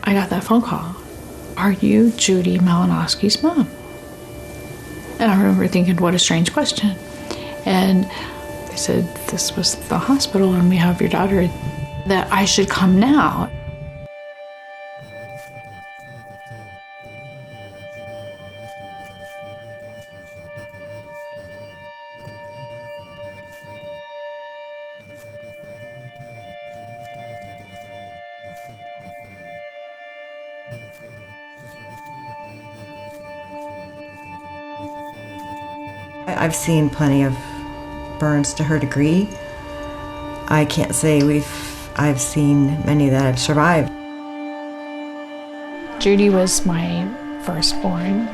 I got that phone call. Are you Judy Malinowski's mom? And I remember thinking, what a strange question. And they said, this was the hospital and we have your daughter, that I should come now. I've seen plenty of burns to her degree. I can't say I've seen many that have survived. Judy was my firstborn.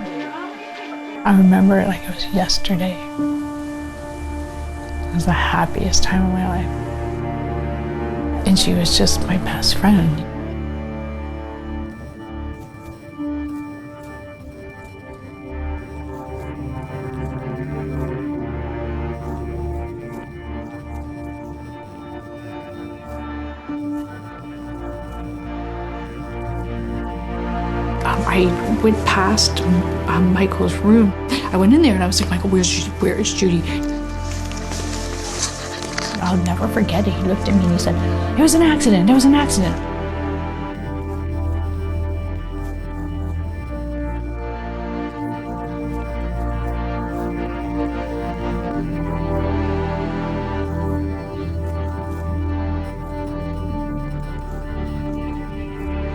I remember it like it was yesterday. It was the happiest time of my life. And she was just my best friend. I went past Michael's room. I went in there and I was like, Michael, where is Judy? I'll never forget it. He looked at me and he said, it was an accident, it was an accident.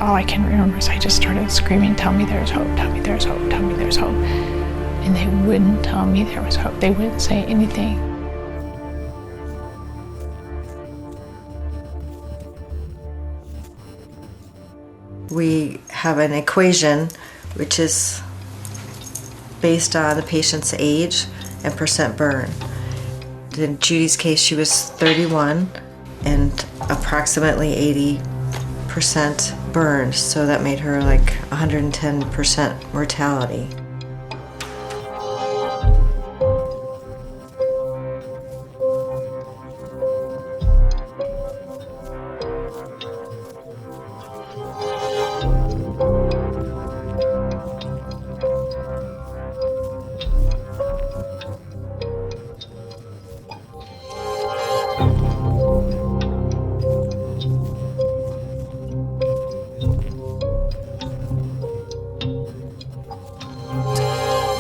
All I can remember is I just started screaming, tell me there's hope, tell me there's hope, tell me there's hope. And they wouldn't tell me there was hope. They wouldn't say anything. We have an equation which is based on the patient's age and percent burn. In Judy's case, she was 31 and approximately 80% burned, so that made her like 110% mortality.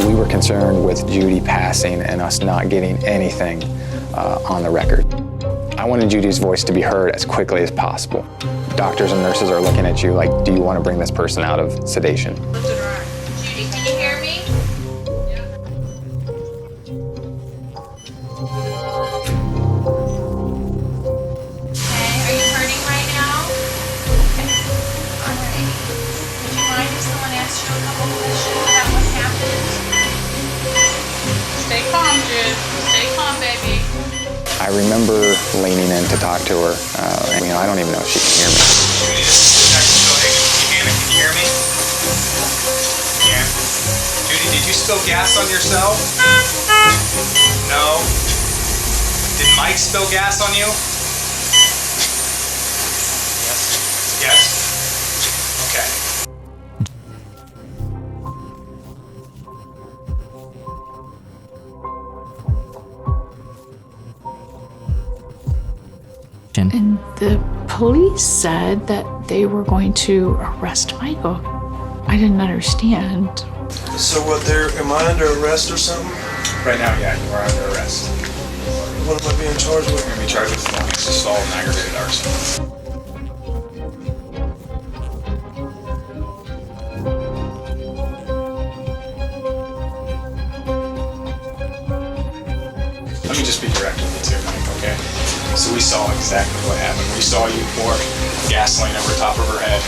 We were concerned with Judy passing and us not getting anything on the record. I wanted Judy's voice to be heard as quickly as possible. Doctors and nurses are looking at you like, do you want to bring this person out of sedation? Judy, can you hear me? Okay, are you hurting right now? Okay. All right. Would you mind if someone asked you a couple questions about what happened? Stay calm, Jude. Stay calm, baby. I remember leaning in to talk to her. I don't even know if she can hear me. Judy, this is Detective Phil Higgins from Buchanan. Can you hear me? Yeah. Judy, did you spill gas on yourself? No. Did Mike spill gas on you? Yes. Yes? Okay. And the police said that they were going to arrest Michael. I didn't understand. So what, am I under arrest or something? Right now, yeah, you are under arrest. What am I being charged with? You're going to be charged with felonious assault and aggravated arson. Let me just be direct with you too, Mike, okay? So we saw exactly what happened. We saw you pour gasoline over top of her head.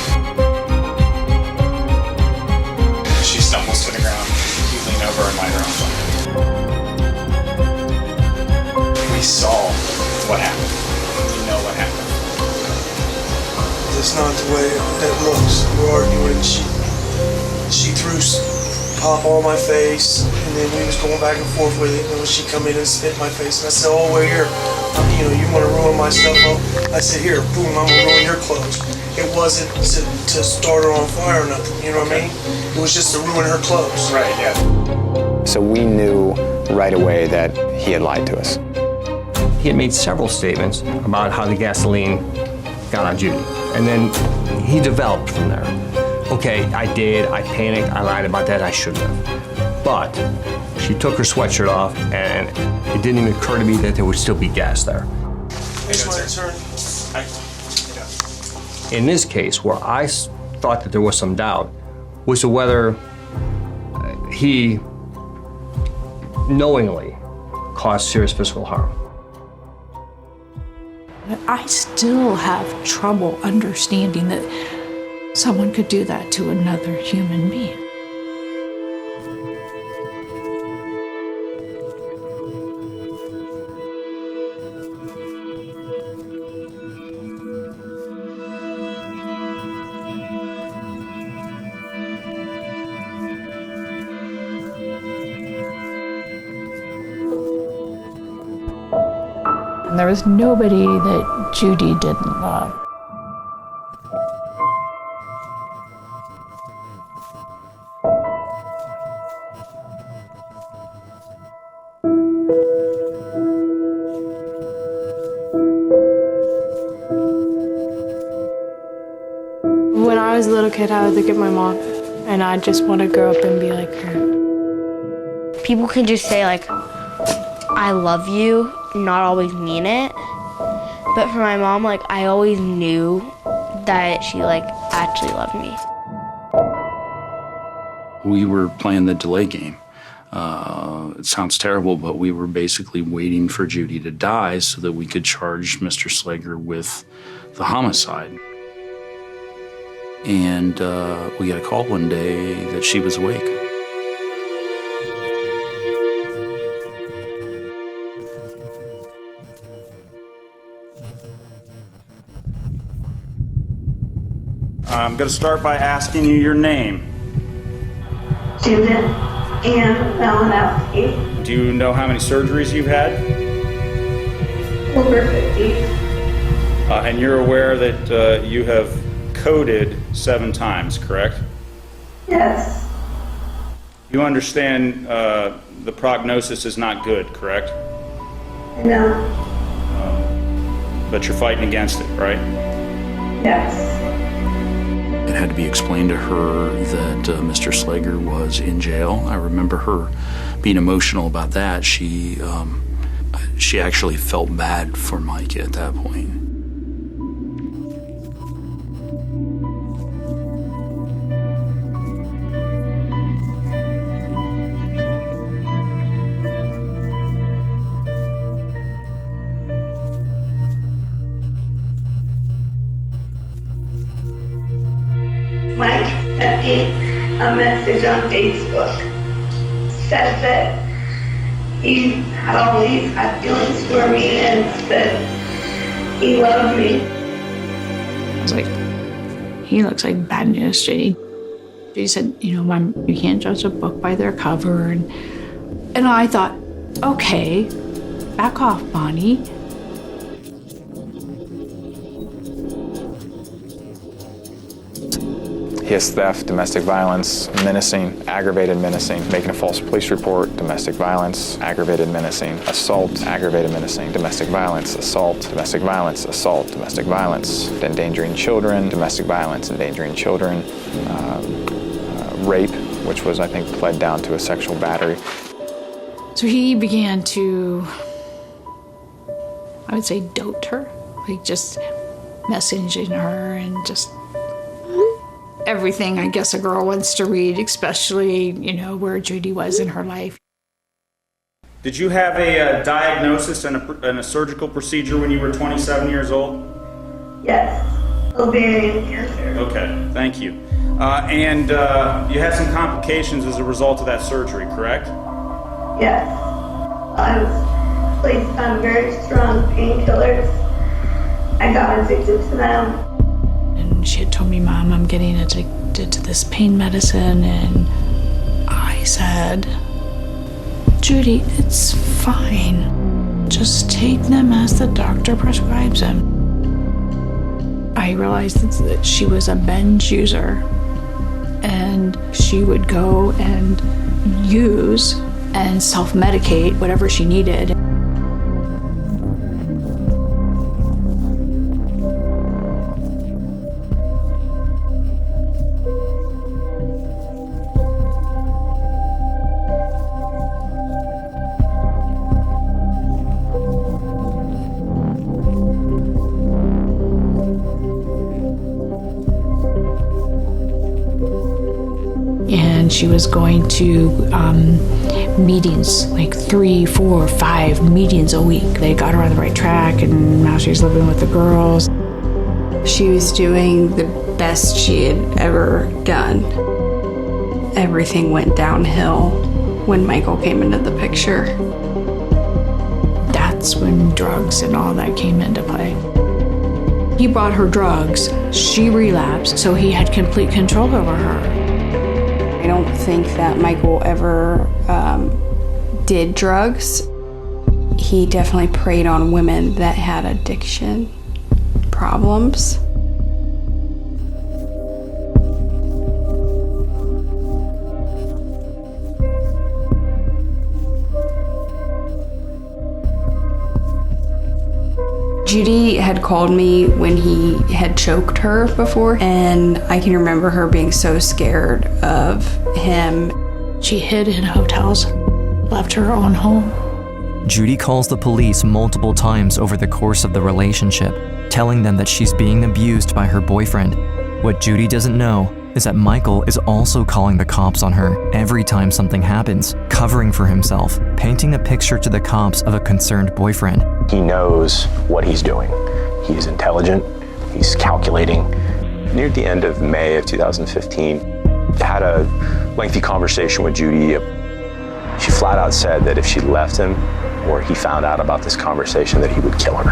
She stumbles to the ground. You lean over and light her on fire. We saw what happened. We know what happened. That's not the way it looks. We're arguing. She threw pop on my face, and then we was going back and forth with it, and then she come in and spit in my face, and I said, oh, wait here, you want to ruin my stuff up? I said, here, boom, I'm gonna ruin your clothes. It wasn't to start her on fire or nothing, you know what I mean? It was just to ruin her clothes. Right, yeah. So we knew right away that he had lied to us. He had made several statements about how the gasoline got on Judy, and then he developed from there. Okay, I panicked, I lied about that, I shouldn't have. But she took her sweatshirt off, and it didn't even occur to me that there would still be gas there. Here's my attorney. In this case, where I thought that there was some doubt, was to whether he knowingly caused serious physical harm. I still have trouble understanding that someone could do that to another human being. And there was nobody that Judy didn't love. When I was a little kid, I would look at my mom, and I just want to grow up and be like her. People can just say, like, I love you, not always mean it. But for my mom, like, I always knew that she, like, actually loved me. We were playing the delay game. It sounds terrible, but we were basically waiting for Judy to die so that we could charge Mr. Slager with the homicide. And we got a call one day that she was awake. I'm going to start by asking you your name. Judith Ann Malinowski. Do you know how many surgeries you've had? Over 50. And you're aware that you have coded 7 times, correct? Yes. You understand the prognosis is not good, correct? No. But you're fighting against it, right? Yes. It had to be explained to her that Mr. Slager was in jail. I remember her being emotional about that. She actually felt bad for Mike at that point. Mike sent me a message on Facebook. Said that he had always had feelings for me and that he loved me. I was like, he looks like bad news, Judy. Judy said, Mom, you can't judge a book by their cover. And I thought, okay, back off, Bonnie. He has theft, domestic violence, menacing, aggravated menacing, making a false police report, domestic violence, aggravated menacing, assault, aggravated menacing, domestic violence, assault, domestic violence, assault, domestic violence, endangering children, domestic violence, endangering children, rape, which was, I think, pled down to a sexual battery. So he began to, I would say, dote her, like just messaging her and just everything I guess a girl wants to read, especially, where Judy was in her life. Did you have a diagnosis and a surgical procedure when you were 27 years old? Yes, ovarian cancer. Okay, thank you. And you had some complications as a result of that surgery, correct? Yes. I was placed on very strong painkillers. I got addicted to them. And she had told me, Mom, I'm getting addicted to this pain medicine. And I said, Judy, it's fine. Just take them as the doctor prescribes them. I realized that she was a binge user, and she would go and use and self-medicate whatever she needed. And she was going to meetings, like 3, 4, 5 meetings a week. They got her on the right track, and now she's living with the girls. She was doing the best she had ever done. Everything went downhill when Michael came into the picture. That's when drugs and all that came into play. He brought her drugs, she relapsed, so he had complete control over her. I don't think that Michael ever did drugs. He definitely preyed on women that had addiction problems. Judy had called me when he had choked her before, and I can remember her being so scared of him. She hid in hotels, left her own home. Judy calls the police multiple times over the course of the relationship, telling them that she's being abused by her boyfriend. What Judy doesn't know is that Michael is also calling the cops on her every time something happens, covering for himself, painting a picture to the cops of a concerned boyfriend. He knows what he's doing. He's intelligent, he's calculating. Near the end of May of 2015, I had a lengthy conversation with Judy. She flat out said that if she left him or he found out about this conversation, that he would kill her.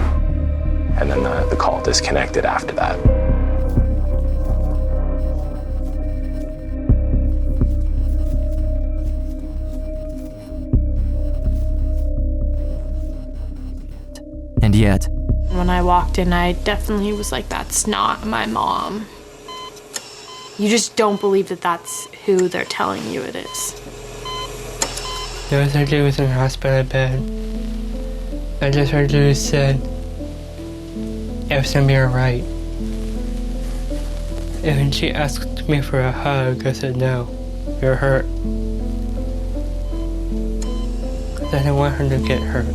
And then the call disconnected after that. And yet, when I walked in, I definitely was like, that's not my mom. You just don't believe that that's who they're telling you it is. The surgery was in the hospital bed. And the surgery said, everything be alright. And when she asked me for a hug, I said, no, you're hurt. Because I didn't want her to get hurt.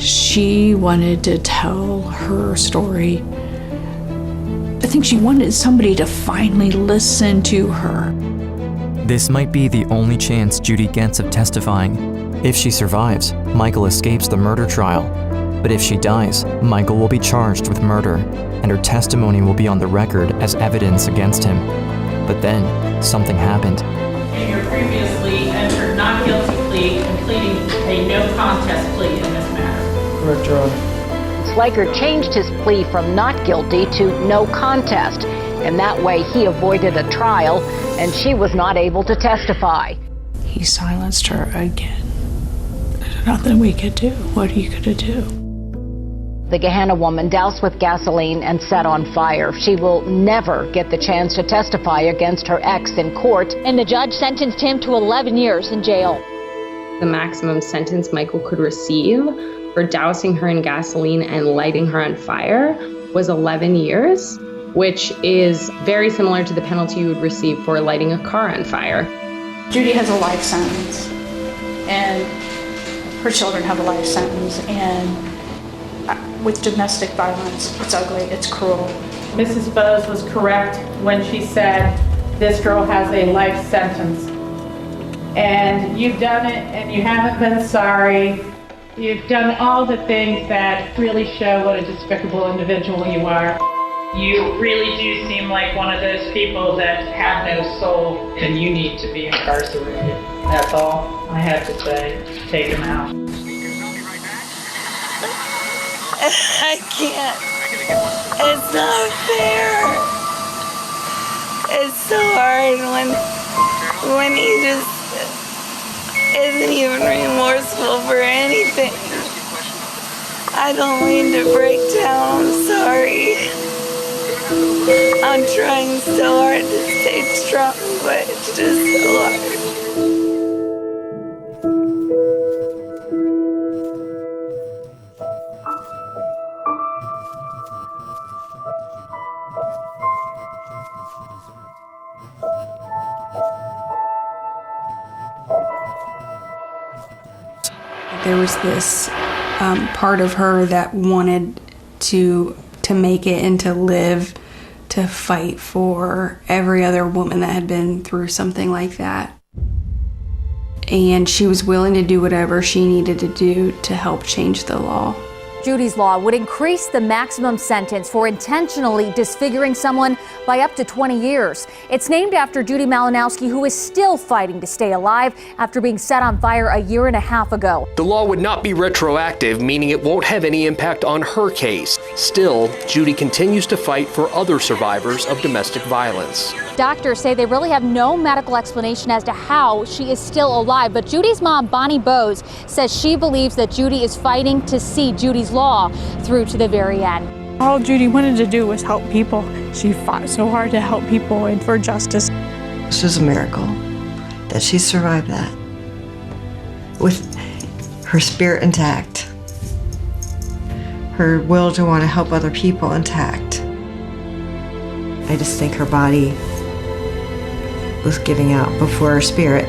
She wanted to tell her story. I think she wanted somebody to finally listen to her. this might be the only chance Judy gets of testifying. If she survives, Michael escapes the murder trial. But if she dies, Michael will be charged with murder, and her testimony will be on the record as evidence against him. But then, something happened. And your previously entered not guilty plea and pleading a no contest plea in this matter. Correct, Your Honor. Slager changed his plea from not guilty to no contest, and that way he avoided a trial, and she was not able to testify. He silenced her again. There's nothing we could do. What are you gonna do? The Gahanna woman doused with gasoline and set on fire. She will never get the chance to testify against her ex in court. And the judge sentenced him to 11 years in jail. The maximum sentence Michael could receive for dousing her in gasoline and lighting her on fire was 11 years, which is very similar to the penalty you would receive for lighting a car on fire. Judy has a life sentence, and her children have a life sentence, and with domestic violence, it's ugly, it's cruel. Mrs. Bowes was correct when she said this girl has a life sentence. And you've done it, and you haven't been sorry. You've done all the things that really show what a despicable individual you are. You really do seem like one of those people that have no soul, and you need to be incarcerated. That's all I have to say. Take him out. I can't. It's not fair. It's so hard when he just isn't even remorseful for anything. I don't mean to break down. I'm sorry. I'm trying so hard to stay strong, but it's just so hard. There was this part of her that wanted to make it and to live, to fight for every other woman that had been through something like that. And she was willing to do whatever she needed to do to help change the law. Judy's law would increase the maximum sentence for intentionally disfiguring someone by up to 20 years. It's named after Judy Malinowski, who is still fighting to stay alive after being set on fire a year and a half ago. The law would not be retroactive, meaning it won't have any impact on her case. Still, Judy continues to fight for other survivors of domestic violence. Doctors say they really have no medical explanation as to how she is still alive, but Judy's mom, Bonnie Bowes, says she believes that Judy is fighting to see Judy's law through to the very end. All Judy wanted to do was help people. She fought so hard to help people and for justice. This is a miracle that she survived that with her spirit intact, her will to want to help other people intact. I just think her body was giving out before her spirit.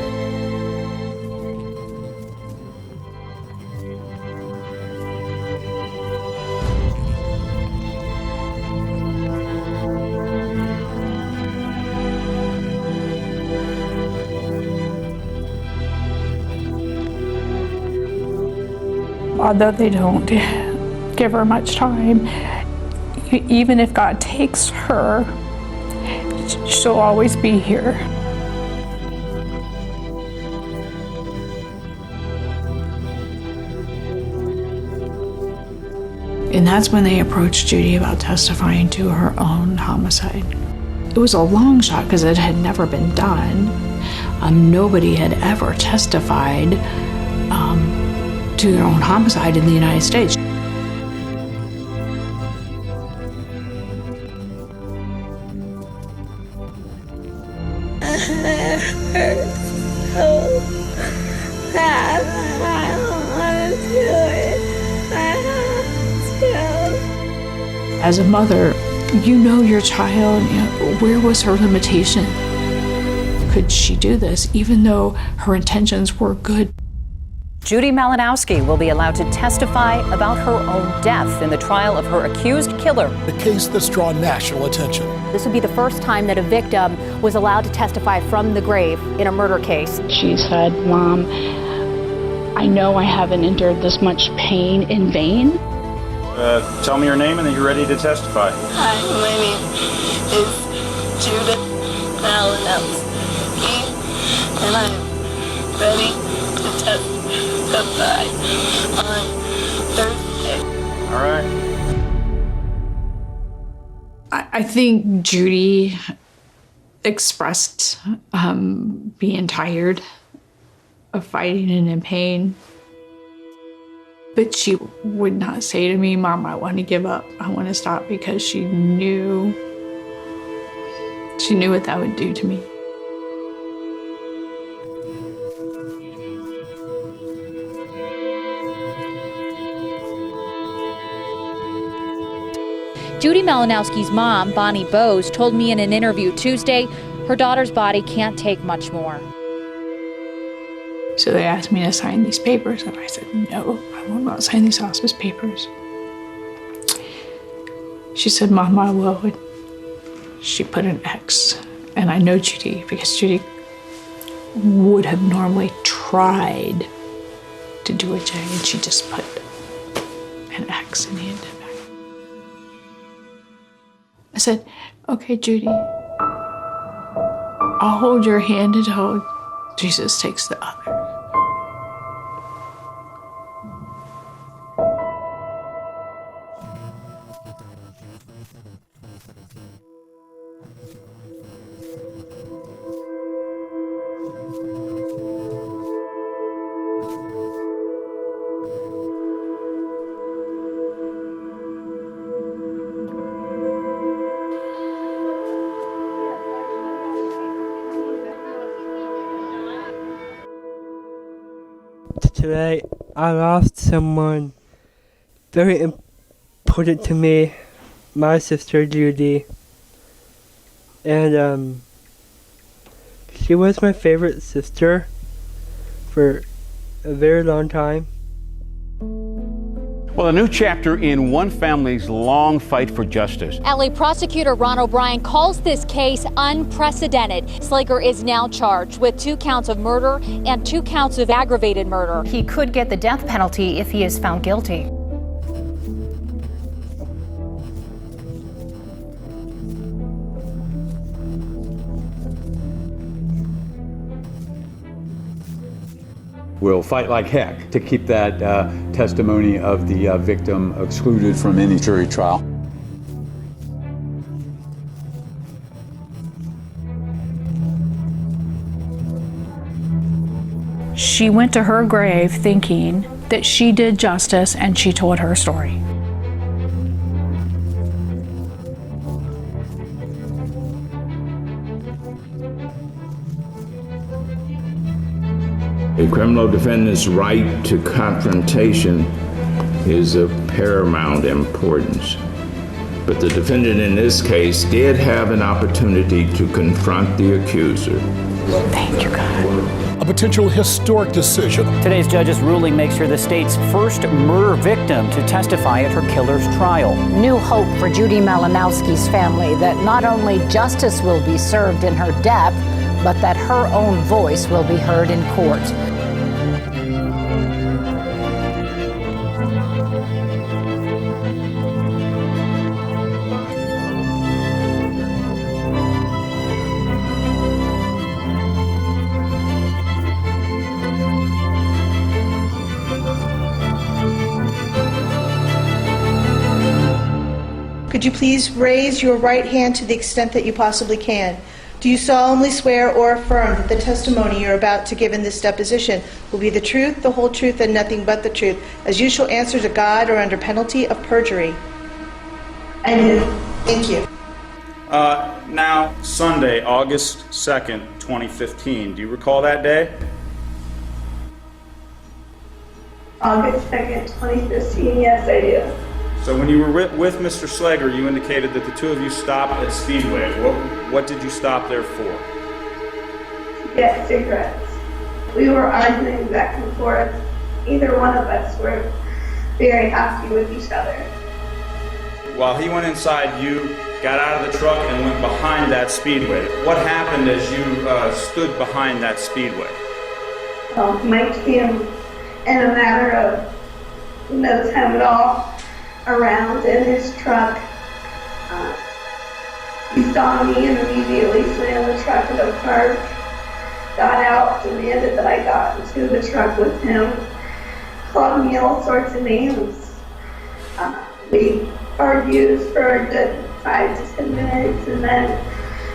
Although they don't give her much time, even if God takes her, she'll always be here. And that's when they approached Judy about testifying to her own homicide. It was a long shot because it had never been done. Nobody had ever testified to their own homicide in the United States. It hurts so bad. I don't want to do it. I have to. As a mother, you know your child, where was her limitation? Could she do this even though her intentions were good? Judy Malinowski will be allowed to testify about her own death in the trial of her accused killer. The case that's drawn national attention. This would be the first time that a victim was allowed to testify from the grave in a murder case. She said, "Mom, I know I haven't endured this much pain in vain." Tell me your name and then you're ready to testify. Hi, my name is Judith Malinowski, and I'm ready to testify on Thursday. All right. I think Judy expressed being tired of fighting and in pain. But she would not say to me, Mom, I want to give up. I want to stop, because she knew what that would do to me. Judy Malinowski's mom, Bonnie Bowes, told me in an interview Tuesday her daughter's body can't take much more. So they asked me to sign these papers, and I said, no, I will not sign these hospice papers. She said, Mom, I will. And she put an X. And I know Judy, because Judy would have normally tried to do a J, and she just put an X and handed it back. I said, okay, Judy, I'll hold your hand until Jesus takes the other. Today, I lost someone very important to me, my sister Judy. And she was my favorite sister for a very long time. Well, a new chapter in one family's long fight for justice. LA prosecutor Ron O'Brien calls this case unprecedented. Slager is now charged with 2 counts of murder and 2 counts of aggravated murder. He could get the death penalty if he is found guilty. We'll fight like heck to keep that testimony of the victim excluded from any jury trial. She went to her grave thinking that she did justice, and she told her story. A criminal defendant's right to confrontation is of paramount importance. But the defendant in this case did have an opportunity to confront the accuser. Thank you, God. A potential historic decision. Today's judge's ruling makes her the state's first murder victim to testify at her killer's trial. New hope for Judy Malinowski's family that not only justice will be served in her death, but that her own voice will be heard in court. Could you please raise your right hand to the extent that you possibly can? Do you solemnly swear or affirm that the testimony you're about to give in this deposition will be the truth, the whole truth, and nothing but the truth, as you shall answer to God or under penalty of perjury? I do. Thank you. Now, Sunday, August 2nd, 2015. Do you recall that day? August 2nd, 2015, yes, I do. So when you were with Mr. Slager, you indicated that the two of you stopped at Speedway. What did you stop there for? To get cigarettes. We were arguing back and forth. Either one of us were very happy with each other. While he went inside, you got out of the truck and went behind that Speedway. What happened as you stood behind that Speedway? Mike came in a matter of no time at all around in his truck. He saw me and immediately slammed the truck in the park, got out, demanded that I got into the truck with him, called me all sorts of names. We argued for a good 5 to 10 minutes, and then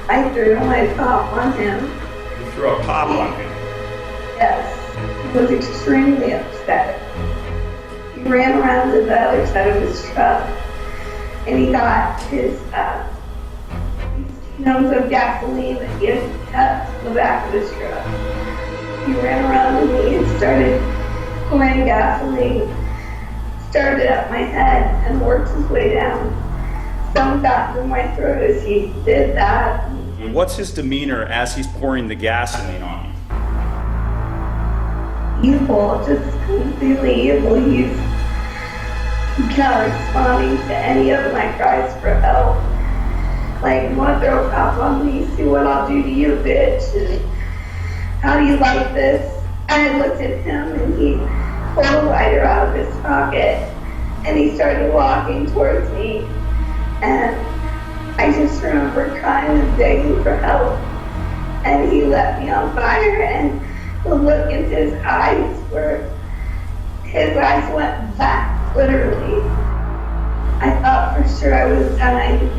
I threw my pop on him. You threw a pop on him? Yes. He was extremely upset. He ran around to the other side of his truck, and he got his gallons of gasoline that he had cut to the back of his truck. He ran around to me and started pouring gasoline, started up my head and worked his way down. Some got through my throat as he did that. What's his demeanor as he's pouring the gasoline on you? Evil, just completely evil. He's not responding to any of my cries for help. Like, you want to throw a cop on me? See what I'll do to you, bitch. And how do you like this? I looked at him and he pulled a lighter out of his pocket and he started walking towards me. And I just remember crying and begging for help. And he let me on fire, and the look in his eyes went black, literally. I thought for sure I was dying.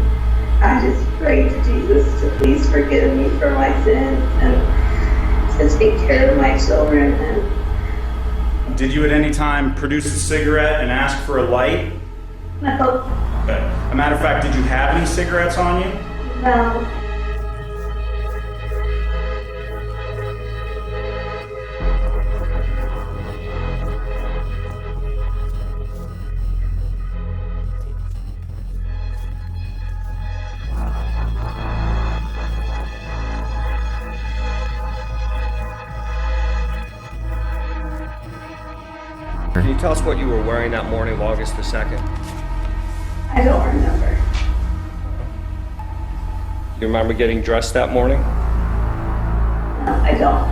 I just prayed to Jesus to please forgive me for my sins and to take care of my children. And did you at any time produce a cigarette and ask for a light? No. Okay. As a matter of fact, did you have any cigarettes on you? No. Can you tell us what you were wearing that morning of August the 2nd? I don't remember. You remember getting dressed that morning? No, I don't.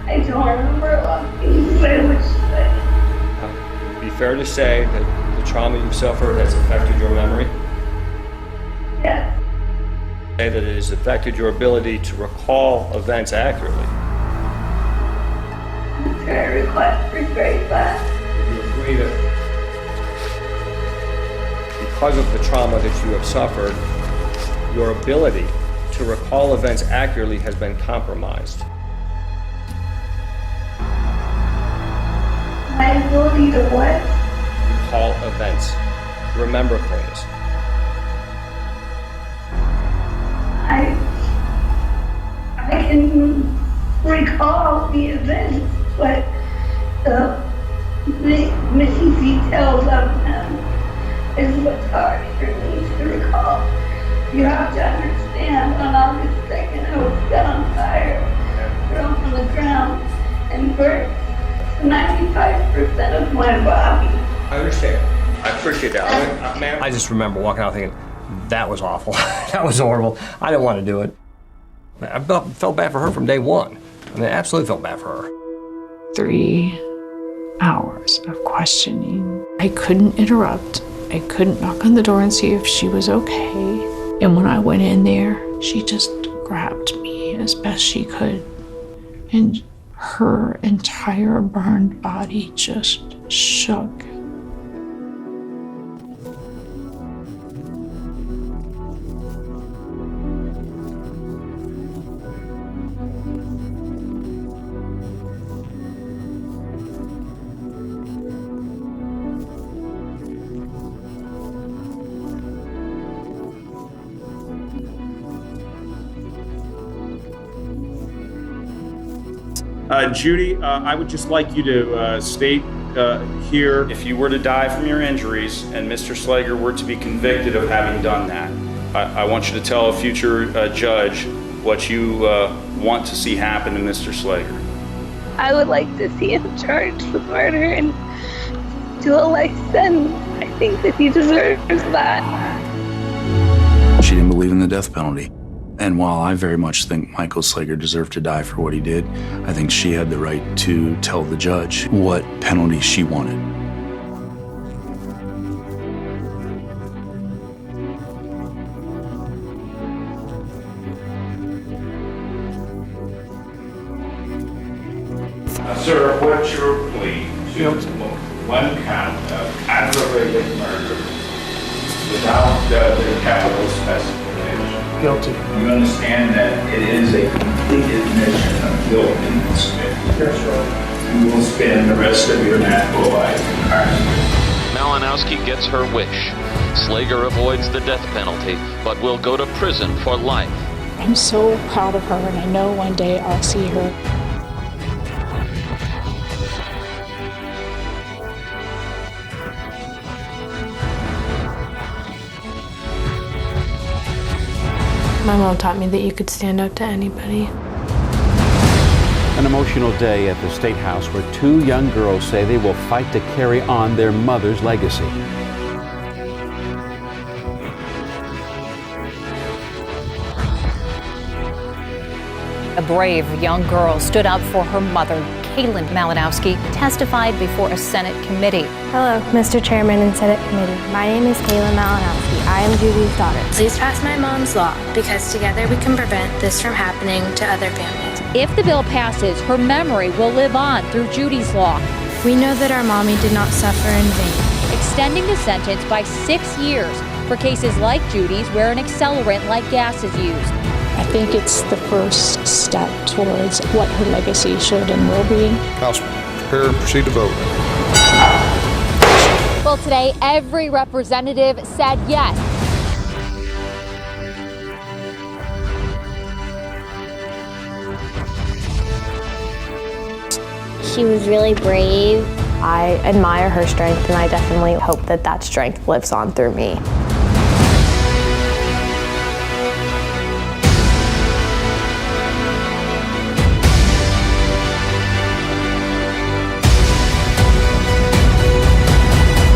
I don't remember a lot of things, but I wish that. It'd be fair to say that the trauma you suffered has affected your memory? Yes. Say that it has affected your ability to recall events accurately. I regret that. You agree that because of the trauma that you have suffered, your ability to recall events accurately has been compromised? My ability to what? Recall events. Remember things. I can recall the events, but the missing details of them is what's hard for me to recall. You have to understand, on August 2nd, I was set on fire, thrown on the ground, and burnt to 95% of my body. I understand. I appreciate that. Man, I just remember walking out thinking, that was awful. That was horrible. I didn't want to do it. I felt bad for her from day one. I mean, I absolutely felt bad for her. 3 hours of questioning. I couldn't interrupt. I couldn't knock on the door and see if she was okay. And when I went in there, she just grabbed me as best she could. And her entire burned body just shook. Judy, I would just like you to state here, if you were to die from your injuries and Mr. Slager were to be convicted of having done that, I want you to tell a future judge what you want to see happen to Mr. Slager. I would like to see him charged with murder and do a life sentence. I think that he deserves that. She didn't believe in the death penalty. And while I very much think Michael Slager deserved to die for what he did, I think she had the right to tell the judge what penalty she wanted. Sir, what's your plea to one count of aggravated murder without the capital specification. Guilty. You understand that it is a complete admission of guilt in this case. Yes, sir. You will spend the rest of your natural life incarcerated. Malinowski gets her wish. Slager avoids the death penalty, but will go to prison for life. I'm so proud of her, and I know one day I'll see her. My mom taught me that you could stand up to anybody. An emotional day at the State House where two young girls say they will fight to carry on their mother's legacy. A brave young girl stood up for her mother. Caitlin Malinowski testified before a Senate committee. Hello, Mr. Chairman and Senate Committee. My name is Caitlin Malinowski. I am Judy's daughter. Please pass my mom's law, because together we can prevent this from happening to other families. If the bill passes, her memory will live on through Judy's law, We know that our mommy did not suffer in vain. extending the sentence by 6 years for cases like Judy's where an accelerant like gas is used. I think it's the first step towards what her legacy should and will be. House, prepare and proceed to vote. Well, today, every representative said yes. She was really brave. I admire her strength, and I definitely hope that that strength lives on through me.